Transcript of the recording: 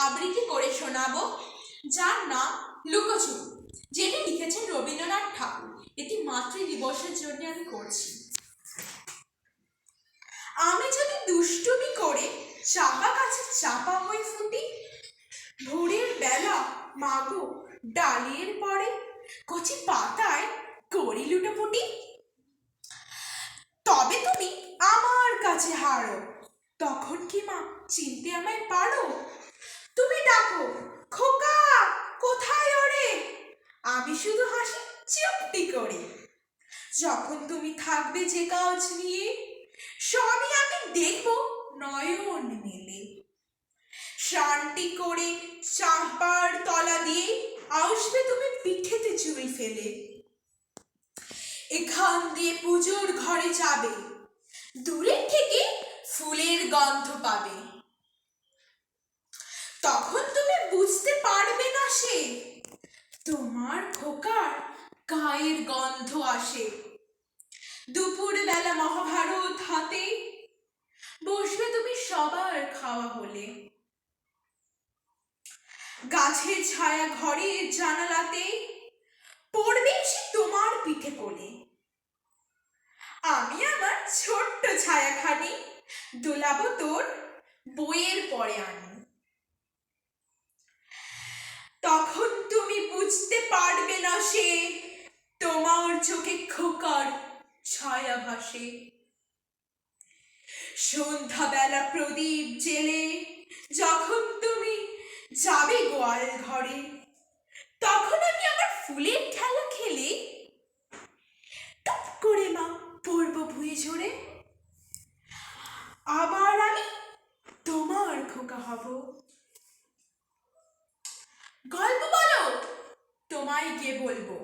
আবৃত্তি করে শোনাবো, যার নাম লুকোচুরি, যেটি লিখেছেন রবীন্দ্রনাথ ঠাকুর। এটি মাতৃ দিবসের জন্য আমি করছি। আমি যদি দুষ্টুমি করে চাপা গাছে চাপা হয়ে ফুটি, ভোরের বেলা মাগো ডালিয়ের পরে কচি পাতায় করি লুটোপুটি, তবে তুমি আমার কাছে হারো, তখন কি মা চিনতে আমায় পারো? তুমি ডাকো, খোকা কোথায় ওরে? আমি শুধু হাসি চুপটি করে। যখন তুমি থাকবে যে কাজ নিয়ে, সবই আমি দেখবো নয়ন মেলে। শান্তি করে চাপার তলা দিয়ে আসবে তুমি পিঠেতে চুল ফেলে। এখান দিয়ে পুজোর ঘরে যাবে, দূরের থেকে ফুলের গন্ধ পাবে। তখন তুমি বুঝতে পারবে না সে তোমার খোকার গায়ের গন্ধ আসে। দুপুর বেলা মহাভারত হাতে বসবে তুমি সবার খাওয়া হলে। গাছের ছায়া ঘরে জানালাতে পড়বে সে তোমার পিঠে কোলে। আমি আমার ছোট্ট ছায়াখানি দোলাবো তোর বইয়ের পরে আনি। তখন তুমি বুঝতে পারবে না সে তোমার চোখে খোকার ছায়া ভাসে। সন্ধ্যাবেলা প্রদীপ জেলে যখন তুমি যাবে গোয়াল ঘরে, তখন আমি আমার ফুলের খেলা খেলে টুপ করে মা পড়বো ভুঁয়ে ঝরে। আবার আমি তোমার খোকা হব। গল্প বলো, তোমায় গিয়ে বলবো।